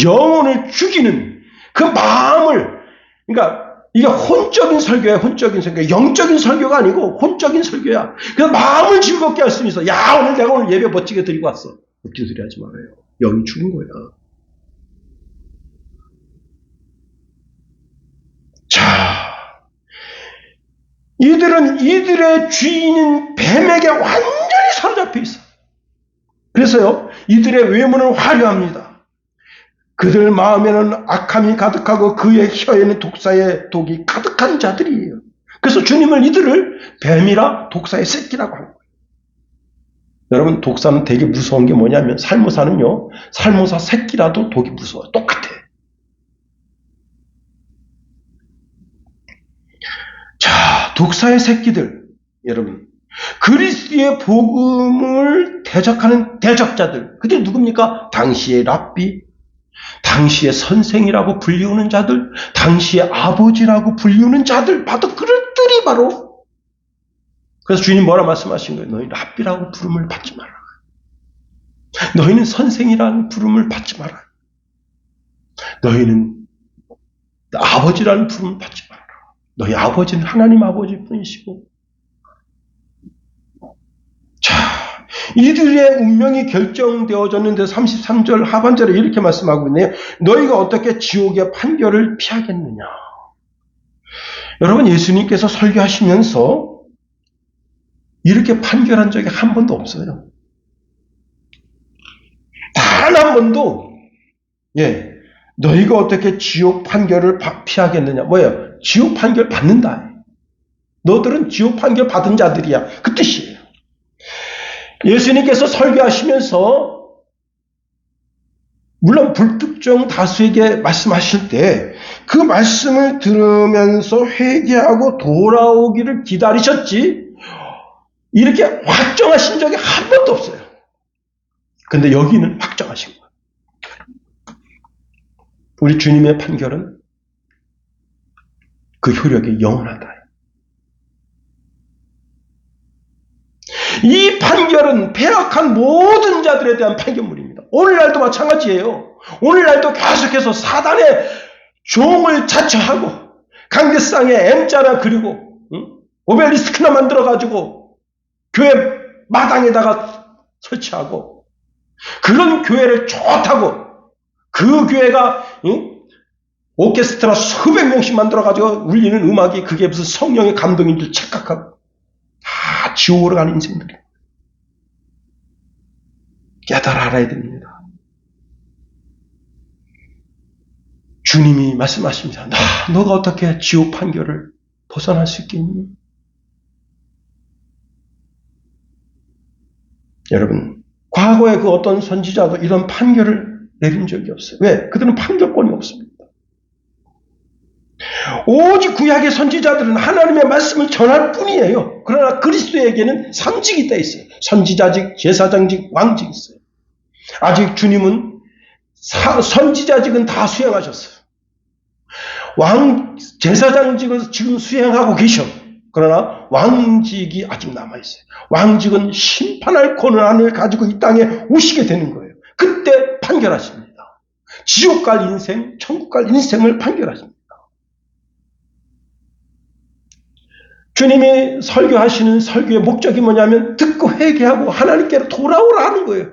영혼을 죽이는 그 마음을, 그러니까 이게 혼적인 설교야, 혼적인 설교. 영적인 설교가 아니고 혼적인 설교야. 그래서 마음을 즐겁게 할 수 있어. 내가 오늘 예배 멋지게 드리고 왔어. 웃긴 소리 하지 말아요. 영이 죽은 거야. 자, 이들의 주인인 뱀에게 완전히 사로잡혀 있어. 그래서요, 이들의 외모는 화려합니다. 그들 마음에는 악함이 가득하고 그의 혀에는 독사의 독이 가득한 자들이에요. 그래서 주님은 이들을 뱀이라 독사의 새끼라고 하는 거예요. 여러분, 독사는 되게 무서운 게 뭐냐면 살모사는요, 살모사 새끼라도 독이 무서워요. 똑같아. 자, 독사의 새끼들, 여러분, 그리스도의 복음을 대적하는 대적자들, 그들이 누굽니까? 당시의 랍비, 당시의 선생이라고 불리우는 자들, 당시의 아버지라고 불리우는 자들, 그들이 바로. 그래서 주님 뭐라 말씀하신 거예요? 너희 랍비라고 부름을 받지 마라. 너희는 선생이라는 부름을 받지 마라. 너희는 아버지라는 부름을 받지 마라. 너희 아버지는 하나님 아버지뿐이시고. 자, 이들의 운명이 결정되어졌는데 33절 하반절에 이렇게 말씀하고 있네요. 너희가 어떻게 지옥의 판결을 피하겠느냐. 여러분, 예수님께서 설교하시면서 이렇게 판결한 적이 한 번도 없어요. 단 한 번도. 너희가 어떻게 지옥 판결을 피하겠느냐. 뭐예요? 지옥 판결 받는다. 너들은 지옥 판결 받은 자들이야. 그 뜻이에요. 예수님께서 설교하시면서 물론 불특정 다수에게 말씀하실 때 그 말씀을 들으면서 회개하고 돌아오기를 기다리셨지 이렇게 확정하신 적이 한 번도 없어요. 근데 여기는 확정하신 거예요. 우리 주님의 판결은 그 효력이 영원하다. 이 판결은 패역한 모든 자들에 대한 판결물입니다. 오늘날도 마찬가지예요. 오늘날도 계속해서 사단의 종을 자처하고 강대상에 M자나 그리고 오벨리스크나 만들어가지고 교회 마당에다가 설치하고 그런 교회를 좋다고 그 교회가 오케스트라 수백 명씩 만들어가지고 울리는 음악이 그게 무슨 성령의 감동인 줄 착각하고 다 지옥으로 가는 인생들이에요. 깨달아 알아야 됩니다. 주님이 말씀하십니다. 너가 어떻게 지옥 판결을 벗어날 수 있겠니? 여러분, 과거에 그 어떤 선지자도 이런 판결을 내린 적이 없어요. 왜? 그들은 판결권이 없습니다. 오직 구약의 선지자들은 하나님의 말씀을 전할 뿐이에요. 그러나 그리스도에게는 상직이 돼 있어요. 선지자직, 제사장직, 왕직이 있어요. 아직 주님은 선지자직은 다 수행하셨어요. 제사장직을 지금 수행하고 계셔. 그러나 왕직이 아직 남아있어요. 왕직은 심판할 권한을 가지고 이 땅에 오시게 되는 거예요. 그때 판결하십니다. 지옥 갈 인생, 천국 갈 인생을 판결하십니다. 주님이 설교하시는 설교의 목적이 뭐냐면 듣고 회개하고 하나님께로 돌아오라 하는 거예요.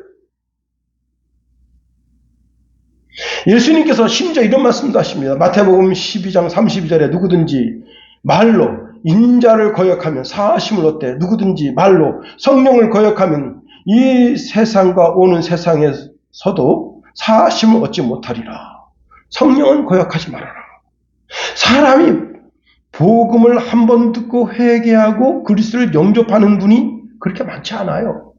예수님께서 심지어 이런 말씀도 하십니다. 마태복음 12장 32절에 누구든지 말로 인자를 거역하면 사하심을 얻되 누구든지 말로 성령을 거역하면 이 세상과 오는 세상에서도 사하심을 얻지 못하리라. 성령은 거역하지 말아라. 사람이 복음을 한 번 듣고 회개하고 그리스도를 영접하는 분이 그렇게 많지 않아요.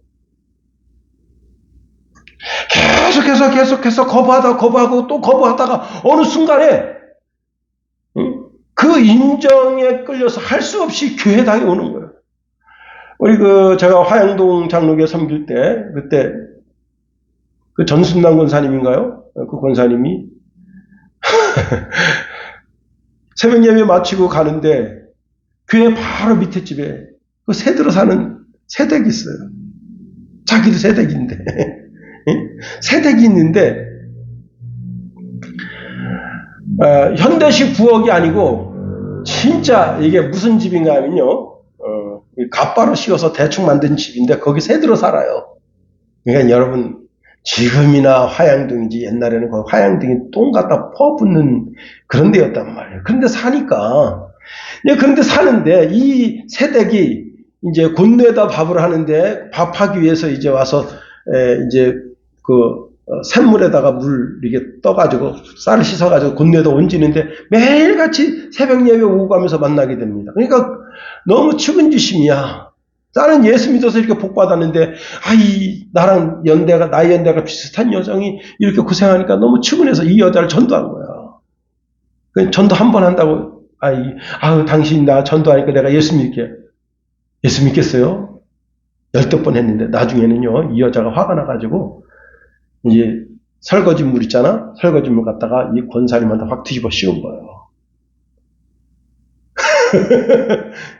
계속해서 거부하고 또 거부하다가 어느 순간에 그 인정에 끌려서 할 수 없이 교회당에 오는 거예요. 우리 제가 화양동 장로교회 섬길 때 그때 그 전순남 권사님인가요? 그 권사님이 새벽 예배 마치고 가는데 교회 바로 밑에 집에 그 새들어 사는 새댁이 있어요. 자기도 새댁인데 새댁이 있는데 현대식 부엌이 아니고 진짜 이게 무슨 집인가 하면요 갓바로 씌워서 대충 만든 집인데 거기 새들어 살아요. 그러니까 여러분 지금이나 화양동이지 옛날에는 그 화양동이 똥 갖다 퍼붓는 그런 데였단 말이에요. 그런데 사니까 그런데 사는데 이 새댁이 이제 곤뇌에다 밥을 하는데 밥하기 위해서 이제 와서 이제 그 샘물에다가 물 이렇게 떠가지고 쌀을 씻어가지고 곤뇌에다 얹는데 매일같이 새벽 예배 오고 가면서 만나게 됩니다. 그러니까 너무 측은지심이야. 나는 예수 믿어서 이렇게 복 받았는데, 나랑 나이 연대가 비슷한 여성이 이렇게 고생하니까 너무 측은해서 이 여자를 전도한 거야. 전도 한 번 한다고, 당신이 나 전도하니까 내가 예수 믿겠어요? 10번 했는데, 나중에는요, 이 여자가 화가 나가지고, 이제 설거지물 있잖아? 설거지물 갖다가 이 권사님한테 확 뒤집어 씌운 거예요.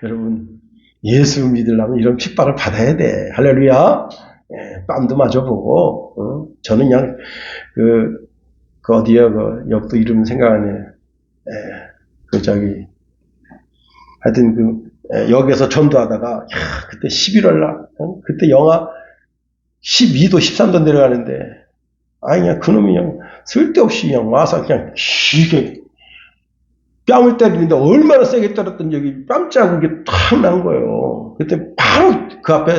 여러분, 예수 믿으려면 이런 핍박을 받아야 돼. 할렐루야. 뺨도 맞아보고, 저는 그냥, 역도 이름 생각 안 해. 하여튼 역에서 전도하다가, 그때 11월날, 그때 영하 12도, 13도 내려가는데, 그냥 그놈이 그냥 쓸데없이 그냥 와서 그냥 길게 뺨을 때리는데 얼마나 세게 때렸던 적이 뺨 자국이 탁 난 거예요. 그때 바로 그 앞에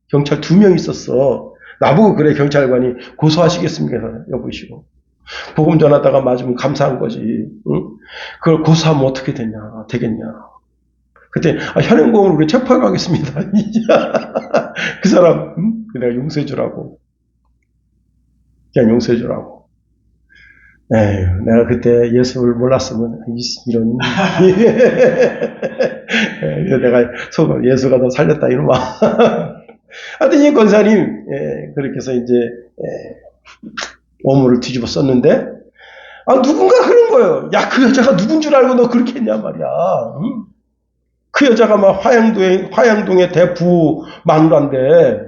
경찰 2명 있었어. 나보고 그래 경찰관이 고소하시겠습니까? 여보시고. 복음 전하다가 맞으면 감사한 거지. 응? 그걸 고소하면 어떻게 되겠냐. 그때 현행범으로 우리 체포해 가겠습니다. 그 사람 내가 용서해 주라고. 그냥 용서해 주라고. 내가 그때 예수를 몰랐으면 이런 내가 속으로 예수가 너 살렸다 이놈아. 하여튼 이 권사님 그렇게 해서 이제 오물을 뒤집어 썼는데 누군가 그런 거예요. 그 여자가 누군 줄 알고 너 그렇게 했냐 말이야. 응? 그 여자가 막 화양동의 대부 마누라인데,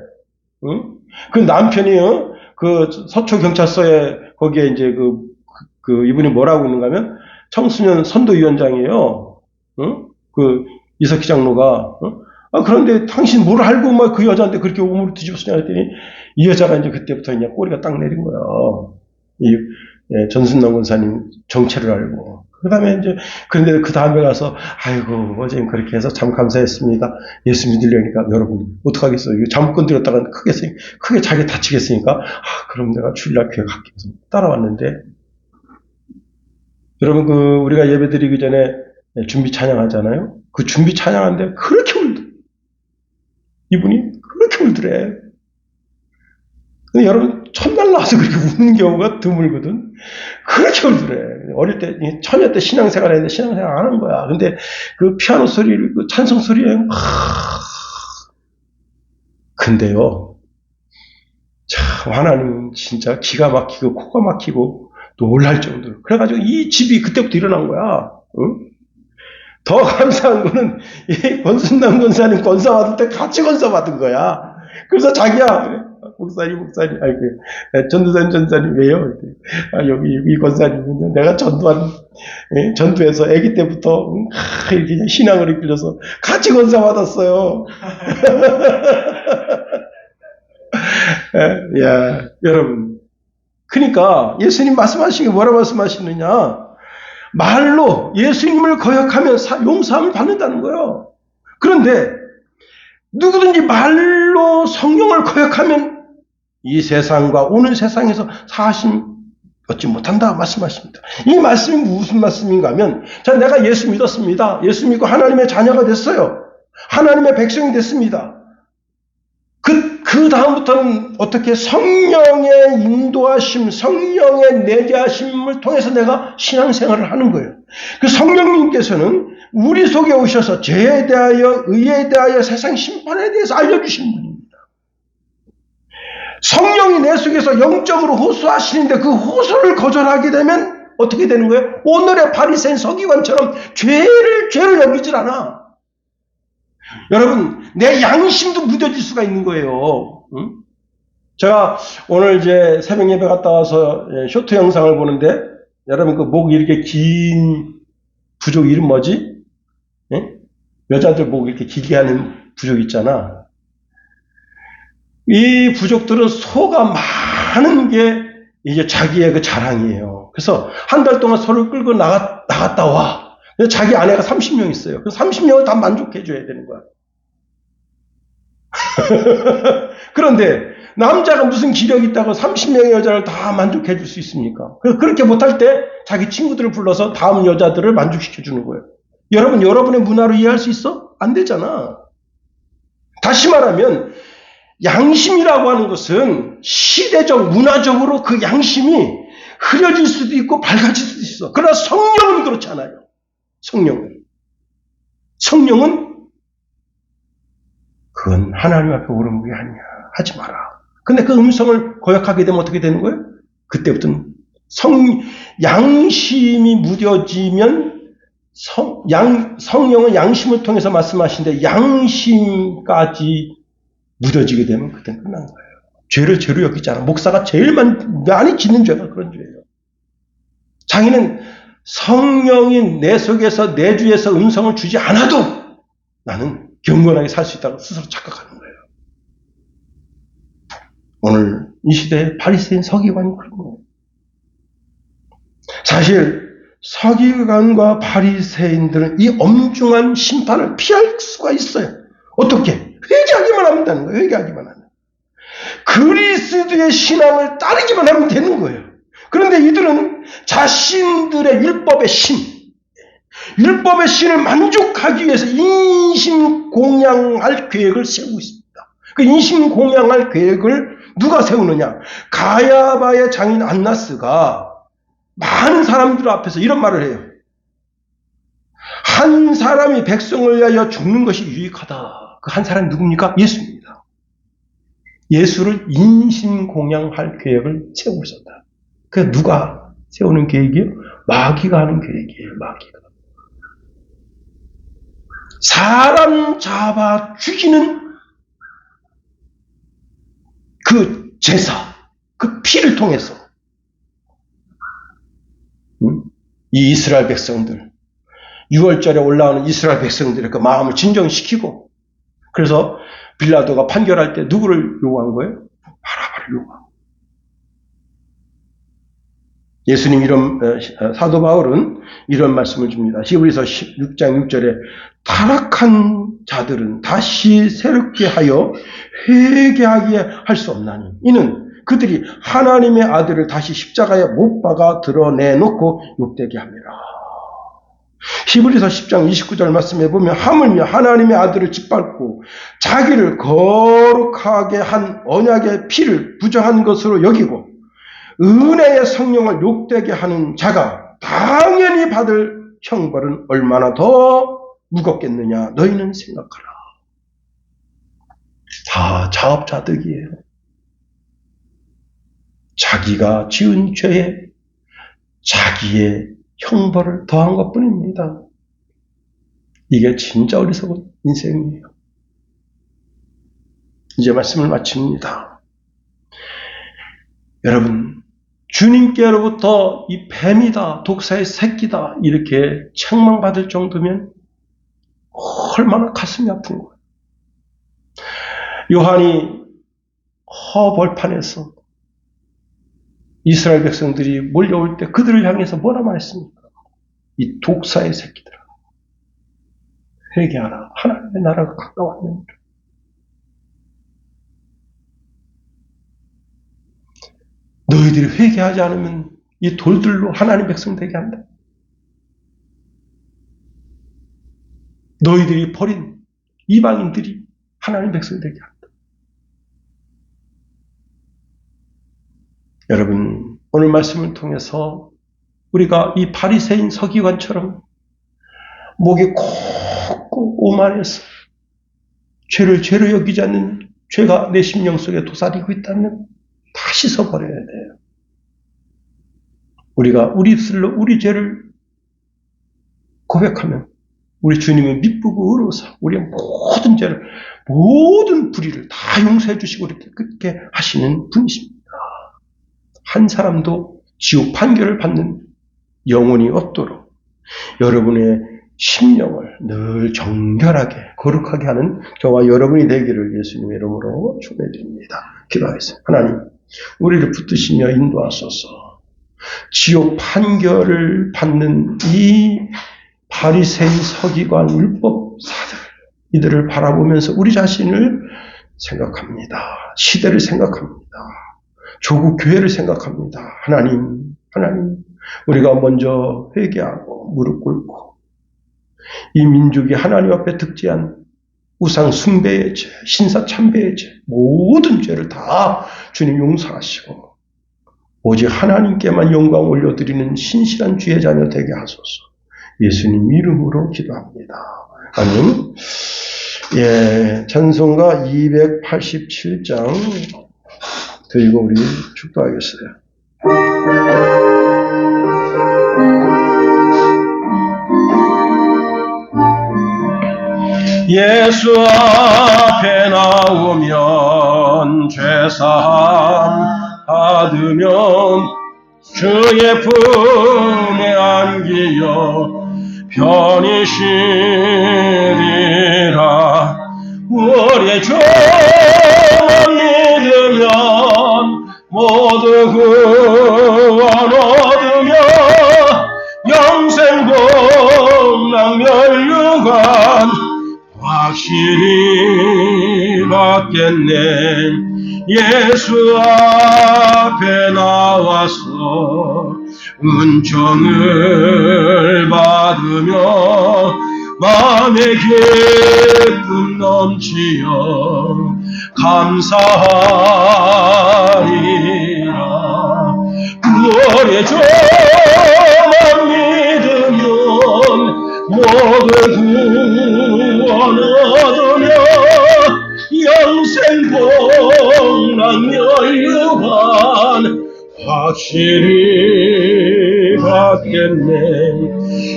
응? 그 남편이 그 서초 경찰서에 거기에 이제 이분이 뭐라고 있는가 하면 청소년 선도위원장이에요. 응? 이석희 장로가. 그런데 당신 뭘 알고 막 그 여자한테 그렇게 오물을 뒤집어 쓰냐 했더니 이 여자가 이제 그때부터 그냥 꼬리가 딱 내린 거야. 전순남 권사님 정체를 알고. 그 다음에 이제, 그런데 그 다음에 가서, 어제 그렇게 해서 참 감사했습니다. 예수 믿으려니까, 여러분, 어떡하겠어요? 이거 잘못 건드렸다가 크게 자기 다치겠으니까, 그럼 내가 주일날 교회 갈게 해서 따라왔는데, 여러분, 우리가 예배 드리기 전에 준비 찬양하잖아요? 그 준비 찬양하는데 그렇게 울더래. 이분이 그렇게 울더래. 근데 여러분, 첫날 나와서 그렇게 우는 경우가 드물거든? 그렇게 울더래. 어릴 때, 처녀 때 신앙생활 했는데 신앙생활 안 하는 거야. 근데 그 피아노 소리, 그 찬송 소리에, 근데요, 참, 하나님은 진짜 기가 막히고, 코가 막히고, 놀랄 정도로. 그래가지고 이 집이 그때부터 일어난 거야. 응? 더 감사한 거는, 이 권순남 권사님 권사 받을 때 같이 권사 받은 거야. 그래서 자기야, 목사님, 전도사님, 왜요? 여기 이 권사님은요, 내가 전도해서 아기 때부터, 이렇게 신앙을 이끌려서 같이 권사 받았어요. 야, 여러분. 그러니까 예수님 말씀하신 게 뭐라 말씀하시느냐? 말로 예수님을 거역하면 용서함을 받는다는 거예요. 그런데 누구든지 말로 성령을 거역하면 이 세상과 오는 세상에서 사심 얻지 못한다 말씀하십니다. 이 말씀이 무슨 말씀인가 하면, 자, 내가 예수 믿었습니다. 예수 믿고 하나님의 자녀가 됐어요. 하나님의 백성이 됐습니다. 그 다음부터는 어떻게 성령의 인도하심, 성령의 내재하심을 통해서 내가 신앙생활을 하는 거예요. 그 성령님께서는 우리 속에 오셔서 죄에 대하여, 의에 대하여, 세상 심판에 대해서 알려주신 분입니다. 성령이 내 속에서 영적으로 호소하시는데 그 호소를 거절하게 되면 어떻게 되는 거예요? 오늘의 바리새인 서기관처럼 죄를 여기질 않아. 여러분, 내 양심도 무뎌질 수가 있는 거예요. 응? 제가 오늘 이제 새벽 예배 갔다 와서 쇼트 영상을 보는데, 여러분 그 목 이렇게 긴 부족 이름 뭐지? 예? 여자들 목 이렇게 길게 하는 부족 있잖아. 이 부족들은 소가 많은 게 이제 자기의 그 자랑이에요. 그래서 한 달 동안 소를 끌고 나갔다 와. 자기 아내가 30명 있어요. 그 30명을 다 만족해줘야 되는 거야. 그런데 남자가 무슨 기력이 있다고 30명의 여자를 다 만족해줄 수 있습니까? 그렇게 못할 때 자기 친구들을 불러서 다음 여자들을 만족시켜주는 거예요. 여러분의 문화로 이해할 수 있어? 안 되잖아. 다시 말하면 양심이라고 하는 것은 시대적, 문화적으로 그 양심이 흐려질 수도 있고 밝아질 수도 있어. 그러나 성령은 그렇지 않아요. 성령은 그건 하나님 앞에 옳은 게 아니야. 하지 마라. 근데 그 음성을 거역하게 되면 어떻게 되는 거예요? 그때부터는 양심이 무뎌지면 성령은 양심을 통해서 말씀하시는데 양심까지 무뎌지게 되면 그때는 끝난 거예요. 죄를 죄로 여기지 않아. 목사가 제일 많이 짓는 죄가 그런 죄예요. 자기는 성령이 내 속에서 내 주에서 음성을 주지 않아도 나는 경건하게 살 수 있다고 스스로 착각하는 거예요. 오늘 이 시대의 바리새인 서기관이 그런 거예요. 사실 서기관과 바리새인들은 이 엄중한 심판을 피할 수가 있어요. 어떻게? 회개하기만 하면 되는 거예요. 회개하기만 하면. 그리스도의 신앙을 따르기만 하면 되는 거예요. 그런데 이들은 자신들의 율법의 신을 만족하기 위해서 인신공양할 계획을 세우고 있습니다. 그 인신공양할 계획을 누가 세우느냐? 가야바의 장인 안나스가 많은 사람들 앞에서 이런 말을 해요. 한 사람이 백성을 위하여 죽는 것이 유익하다. 그 한 사람이 누굽니까? 예수입니다. 예수를 인신공양할 계획을 세우고 있었다. 그 누가 세우는 계획이에요? 마귀가 하는 계획이에요. 마귀가. 사람 잡아 죽이는 그 제사, 그 피를 통해서 이 이스라엘 백성들, 6월절에 올라오는 이스라엘 백성들의 그 마음을 진정시키고, 그래서 빌라도가 판결할 때 누구를 요구한 거예요? 바라바를 요구한 거예요. 예수님 사도 바울은 이런 말씀을 줍니다. 히브리서 6장 6절에 타락한 자들은 다시 새롭게 하여 회개하게 할 수 없나니 이는 그들이 하나님의 아들을 다시 십자가에 못 박아 드러내놓고 욕되게 합니다. 히브리서 10장 29절 말씀에 보면 하물며 하나님의 아들을 짓밟고 자기를 거룩하게 한 언약의 피를 부정한 것으로 여기고 은혜의 성령을 욕되게 하는 자가 당연히 받을 형벌은 얼마나 더 무겁겠느냐 너희는 생각하라. 다 자업자득이에요. 자기가 지은 죄에 자기의 형벌을 더한 것뿐입니다. 이게 진짜 어리석은 인생이에요. 이제 말씀을 마칩니다. 여러분, 주님께로부터 이 뱀이다, 독사의 새끼다 이렇게 책망받을 정도면 얼마나 가슴이 아픈 거예요. 요한이 허벌판에서 이스라엘 백성들이 몰려올 때 그들을 향해서 뭐라 말했습니까? 이 독사의 새끼들아, 회개하라. 하나님의 나라가 가까웠느니라. 너희들이 회개하지 않으면 이 돌들로 하나님 백성 되게 한다. 너희들이 버린 이방인들이 하나님 백성 되게 한다. 여러분, 오늘 말씀을 통해서 우리가 이 바리새인 서기관처럼 목이 콕콕 오만해서 죄를 죄로 여기지 않는 죄가 내 심령 속에 도사리고 있다면 다 씻어버려야 돼요. 우리가 우리 입술로 우리 죄를 고백하면 우리 주님은 미쁘고 의로워서 우리의 모든 죄를, 모든 불의를 다 용서해 주시고 이렇게 끝게 하시는 분이십니다. 한 사람도 지옥 판결을 받는 영혼이 없도록 여러분의 심령을 늘 정결하게 거룩하게 하는 저와 여러분이 되기를 예수님의 이름으로 축원해드립니다. 기도하겠습니다. 하나님, 우리를 붙드시며 인도하소서. 지옥 판결을 받는 이 바리새인 서기관 율법사들, 이들을 바라보면서 우리 자신을 생각합니다. 시대를 생각합니다. 조국 교회를 생각합니다. 하나님, 우리가 먼저 회개하고 무릎 꿇고 이 민족이 하나님 앞에 득지한 우상 숭배의 죄, 신사 참배의 죄, 모든 죄를 다 주님 용서하시고 오직 하나님께만 영광 올려드리는 신실한 주의 자녀 되게 하소서. 예수님 이름으로 기도합니다. 아멘. 예, 찬송가 287장 드리고 우리 축도하겠어요. 예수 앞에 나오면 죄사함 받으면 주의 품에 안기어 편히 쉬리라. 우리의 죄만 믿으면 모두 구원 얻으며 영생 복락 멸류관 확실히 받겠네. 예수 앞에 나와서 은총을 받으며 마음의 기쁨 넘치어 감사하리라. 우리의 죄만 믿으면 모두 구원 얻으며 영생 복락 멸류관 확실히 받겠네.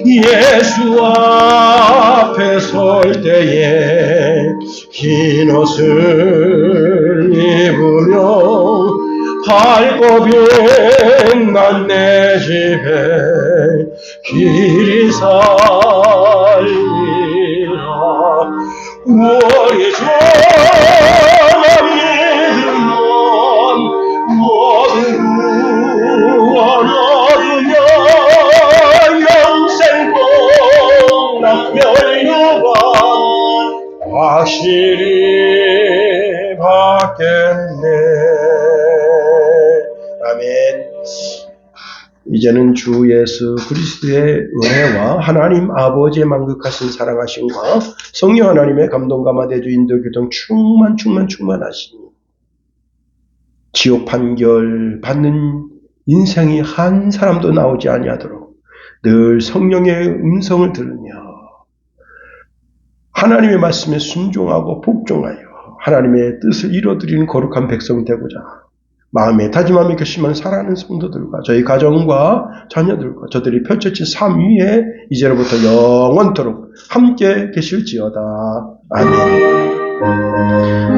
예수 앞에 설 때에 흰 옷을 입으며 밝고 빛난 내 집에 길이 살리라. 우리 죄만 믿으면 모든 구원 얻으며 영생 복락 멸류관 확실히 받겠네. 아멘. 이제는 주 예수 그리스도의 은혜와 하나님 아버지의 만극하신 사랑하심과 성령 하나님의 감동과 마대주 인도 교통 충만하시니 지옥 판결 받는 인생이 한 사람도 나오지 아니하도록 늘 성령의 음성을 들으며 하나님의 말씀에 순종하고 복종하여 하나님의 뜻을 이뤄드리는 거룩한 백성이 되고자 마음에 다짐하며 결심한 사랑하는 성도들과 저희 가정과 자녀들과 저들이 펼쳐진 삶 위에 이제로부터 영원토록 함께 계실지어다. 아멘.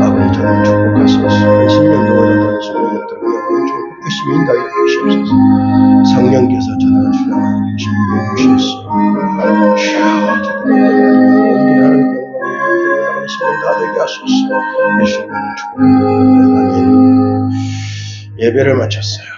아버지 저를 축복하소서. 신령도 어려운 신령들을 영원 축복하시며 인도하여 주시옵소서. 성령께서 저들을 주장하여 주시며 주시옵소서. 저들을 하나님께 다 되게 하소서. 예수님을 축복합니다. 아멘. 예배를 마쳤어요.